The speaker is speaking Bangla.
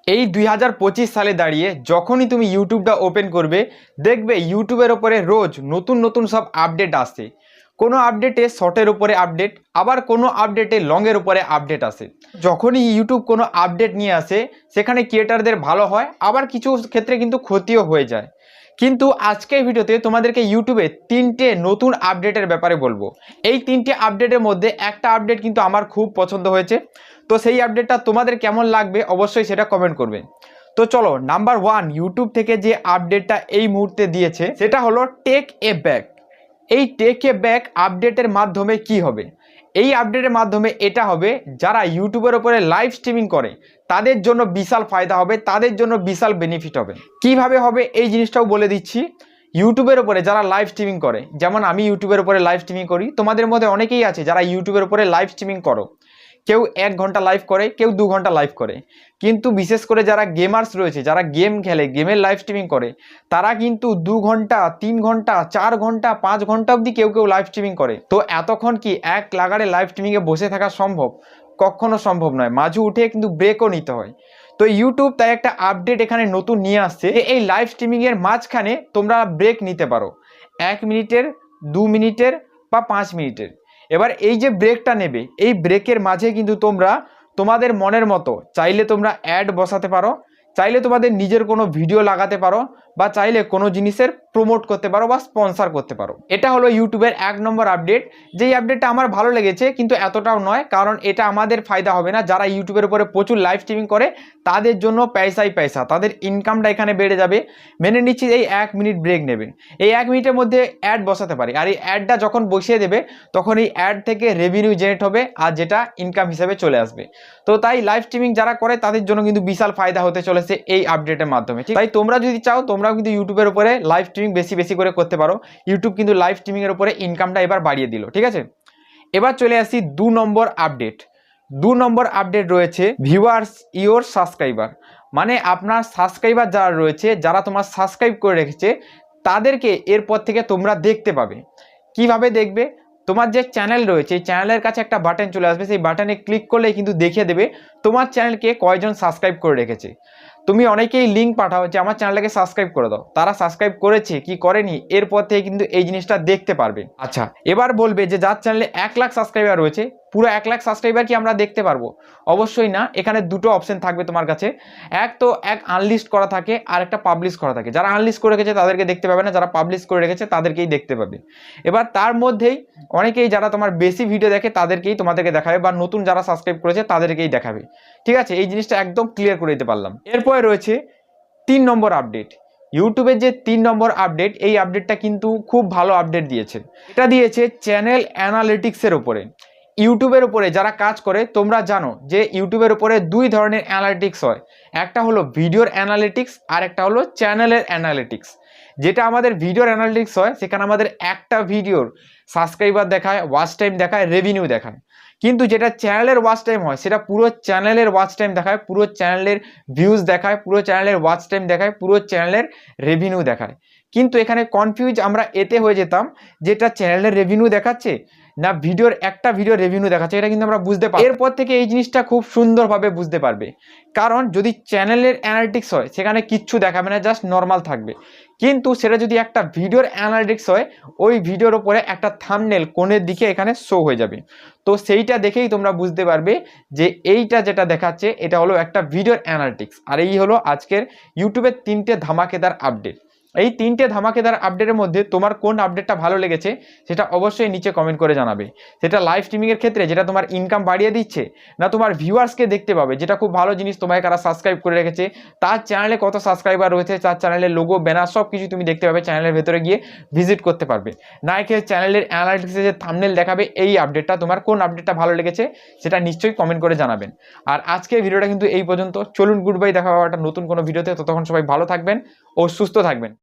এই 2025 সালে দাঁড়িয়ে যখনই তুমি ইউটিউবটা ওপেন করবে দেখবে ইউটিউবের ওপরে রোজ নতুন নতুন সব আপডেট আসছে। কোনো আপডেটে শর্টের উপরে আপডেট, আবার কোনো আপডেটে লংয়ের উপরে আপডেট আসে। যখনই ইউটিউব কোনো আপডেট নিয়ে আসে সেখানে ক্রিয়েটারদের ভালো হয়, আবার কিছু ক্ষেত্রে কিন্তু ক্ষতিও হয়ে যায়। কিন্তু আজকের ভিডিওতে তোমাদেরকে ইউটিউবে 3টে নতুন আপডেটের ব্যাপারে বলবো। এই 3টে আপডেটের মধ্যে একটা আপডেট কিন্তু আমার খুব পছন্দ হয়েছে, তো সেই আপডেটটা তোমাদের কেমন লাগবে অবশ্যই সেটা কমেন্ট করবে। তো চলো, নাম্বার 1 ইউটিউব থেকে যে আপডেটটা এই মুহূর্তে দিয়েছে সেটা হলো টেক এ ব্যাক। এই টেক এ ব্যাক আপডেটের মাধ্যমে কি হবে? এই আপডেটের মাধ্যমে এটা হবে, যারা ইউটিউবের উপরে লাইভ স্ট্রিমিং করে তাদের জন্য বিশাল ফায়দা হবে, তাদের জন্য বিশাল বেনিফিট হবে। কিভাবে হবে এই জিনিসটাও বলে দিচ্ছি। ইউটিউবের উপরে যারা লাইভ স্ট্রিমিং করে, যেমন আমি ইউটিউবের উপরে লাইভ স্ট্রিমিং করি, তোমাদের মধ্যে অনেকেই আছে যারা ইউটিউবের উপরে লাইভ স্ট্রিমিং করো। কেউ 1 ঘন্টা লাইভ করে, কেউ 2 ঘন্টা লাইভ করে। কিন্তু বিশেষ করে যারা গেমার্স রয়েছে, যারা গেম খেলে, গেমের লাইভ স্ট্রিমিং করে, তারা কিন্তু 2 ঘন্টা, 3 ঘন্টা, 4 ঘন্টা, 5 ঘন্টা অবধি কেউ কেউ লাইভ স্ট্রিমিং করে। তো এতক্ষণ কি এক লাগারে লাইভ স্ট্রিমিংয়ে বসে থাকা সম্ভব? কখনো সম্ভব নয়, মাঝে উঠে কিন্তু ব্রেকও নিতে হয়। তো ইউটিউব তাই একটা আপডেট এখানে নতুন নিয়ে আসছে, এই লাইভ স্ট্রিমিংয়ের মাঝখানে তোমরা ব্রেক নিতে পারো, 1 মিনিটের, 2 মিনিটের বা 5 মিনিটের। এবার এই যে ব্রেকটা নেবে, এই ব্রেকের মাঝে কিন্তু তোমরা তোমাদের মনের মতো চাইলে তোমরা অ্যাড বসাতে পারো, চাইলে তোমাদের নিজের কোনো ভিডিও লাগাতে পারো, বা চাইলে কোনো জিনিসের প্রমোট করতে পারো বা স্পন্সর করতে পারো। এটা হলো ইউটিউবের 1 নম্বর আপডেট। যেই আপডেটটা আমার ভালো লেগেছে, কিন্তু এতটাও নয়, কারণ এটা আমাদের ফায়দা হবে না। যারা ইউটিউবের উপরে প্রচুর লাইভ স্ট্রিমিং করে তাদের জন্য পয়সাই পয়সা, তাদের ইনকামটা এখানে বেড়ে যাবে। মেনে নিচ্ছি এই 1 মিনিট ব্রেক নেবে, এই 1 মিনিটের মধ্যে অ্যাড বসাতে পারে, আর এই অ্যাডটা যখন বসিয়ে দেবে তখন এই অ্যাড থেকে রেভিনিউ জেনারেট হবে, আর যেটা ইনকাম হিসেবে চলে আসবে। তো তাই লাইভ স্ট্রিমিং যারা করে তাদের জন্য কিন্তু বিশাল ফায়দা হতে চলেছে এই আপডেটের মাধ্যমে। তাই তোমরা যদি চাও তোমরাও কিন্তু ইউটিউবের উপরে লাইভ স্ট্রিমিং বেশি বেশি করে করতে পারো। ইউটিউব কিন্তু লাইভ স্ট্রিমিং এর উপরে ইনকামটা এবার বাড়িয়ে দিল, ঠিক আছে। এবার চলে আসি 2 নম্বর আপডেট। 2 নম্বর আপডেট রয়েছে ভিউয়ার্স ইওর সাবস্ক্রাইবার। মানে আপনার সাবস্ক্রাইবার যারা রয়েছে, যারা তোমার সাবস্ক্রাইব করে রেখেছে, তাদেরকে এরপর থেকে তোমরা দেখতে পাবে। কিভাবে দেখবে? তোমার যে চ্যানেল রয়েছে, এই চ্যানেলের কাছে একটা বাটন চলে আসবে, সেই বাটনে ক্লিক করলেই কিন্তু দেখিয়ে দেবে তোমার চ্যানেলকে কয়জন সাবস্ক্রাইব করে রেখেছে। তুমি অনেকেই লিঙ্ক পাঠাও যে আমার চ্যানেলটাকে সাবস্ক্রাইব করে দাও, তারা সাবস্ক্রাইব করেছে কি করেনি এরপর থেকে কিন্তু এই জিনিসটা দেখতে পারবে। আচ্ছা, এবার বলবে যে যার চ্যানেলে 1 লাখ সাবস্ক্রাইবার রয়েছে, পুরো 1 লাখ সাবস্ক্রাইবার কি আমরা দেখতে পারবো? অবশ্যই না। এখানে দুটো অপশন থাকবে তোমার কাছে, এক আনলিস্ট করা থাকে, আর একটা পাবলিশ করা থাকে। যারা আনলিস্ট করে রেখেছে তাদেরকে দেখতে পাবে না, যারা পাবলিশ করে রেখেছে তাদেরকেই দেখতে পাবে। এবার তার মধ্যেই অনেকেই যারা তোমার বেশি ভিডিও দেখে তাদেরকেই তোমাদেরকে দেখাবে, বা নতুন যারা সাবস্ক্রাইব করেছে তাদেরকেই দেখাবে, ঠিক আছে। এই জিনিসটা একদম ক্লিয়ার করে দিতে পারলাম। এরপরে রয়েছে 3 নম্বর আপডেট। ইউটিউবের যে 3 নম্বর আপডেট, এই আপডেটটা কিন্তু খুব ভালো আপডেট দিয়েছে। এটা দিয়েছে চ্যানেল অ্যানালিটিক্সের উপরে। ইউটিউবের উপরে যারা কাজ করে তোমরা জানো যে ইউটিউবের উপরে 2 ধরনের অ্যানালিটিক্স হয়, একটা হলো ভিডিওর অ্যানালিটিক্স, আর একটা হলো চ্যানেলের অ্যানালিটিক্স। যেটা আমাদের ভিডিওর অ্যানালিটিক্স হয় সেখানে আমাদের একটা ভিডিওর সাবস্ক্রাইবার দেখায়, ওয়াচ টাইম দেখায়, রেভিনিউ দেখায়। কিন্তু যেটা চ্যানেলের ওয়াচ টাইম হয় সেটা পুরো চ্যানেলের ওয়াচ টাইম দেখায়, পুরো চ্যানেলের ভিউজ দেখায়, পুরো চ্যানেলের ওয়াচ টাইম দেখায়, পুরো চ্যানেলের রেভিনিউ দেখায়। কিন্তু এখানে কনফিউজ আমরা এতে হয়ে যেতাম, যেটা চ্যানেলের রেভিনিউ দেখাচ্ছে না ভিডিওর একটা ভিডিও রেভিনিউ দেখাচ্ছে, এটা কিন্তু আমরা বুঝতে পারি। এরপর থেকে এই জিনিসটা খুব সুন্দরভাবে বুঝতে পারবে। কারণ যদি চ্যানেলের অ্যানালিটিক্স হয় সেখানে কিচ্ছু দেখাবে না, জাস্ট নর্মাল থাকবে। কিন্তু সেটা যদি একটা ভিডিওর অ্যানালিটিক্স হয়, ওই ভিডিওর উপরে একটা থাম্বনেল কোণের দিকে এখানে শো হয়ে যাবে। তো সেইটা দেখেই তোমরা বুঝতে পারবে যে এইটা যেটা দেখাচ্ছে এটা হলো একটা ভিডিওর অ্যানালিটিক্স। আর এই হলো আজকের ইউটিউবের 3টে ধামাকেদার আপডেট। এই 3টে ধামাকেদার আপডেটের মধ্যে তোমার কোন আপডেটটা ভালো লেগেছে সেটা অবশ্যই নিচে কমেন্ট করে জানাবে। সেটা লাইভ স্ট্রিমিংয়ের ক্ষেত্রে যেটা তোমার ইনকাম বাড়িয়ে দিচ্ছে, না তোমার ভিউয়ার্সকে দেখতে পাবে, যেটা খুব ভালো জিনিস, তোমায় কারা সাবস্ক্রাইব করে রেখেছে, তার চ্যানেলে কত সাবস্ক্রাইবার রয়েছে, তার চ্যানেলের লোগো, ব্যানার সব কিছু তুমি দেখতে পাবে, চ্যানেলের ভেতরে গিয়ে ভিজিট করতে পারবে। না একে চ্যানেলের অ্যানালিটিক্সে যে থাম্বনেল দেখাবে, এই আপডেটটা তোমার কোন আপডেটটা ভালো লেগেছে সেটা নিশ্চয়ই কমেন্ট করে জানাবেন। আর আজকের ভিডিওটা কিন্তু এই পর্যন্ত। চলুন গুড বাই, দেখা হবে একটা নতুন কোনো ভিডিওতে। ততক্ষণ সবাই ভালো থাকবেন ও সুস্থ থাকবেন।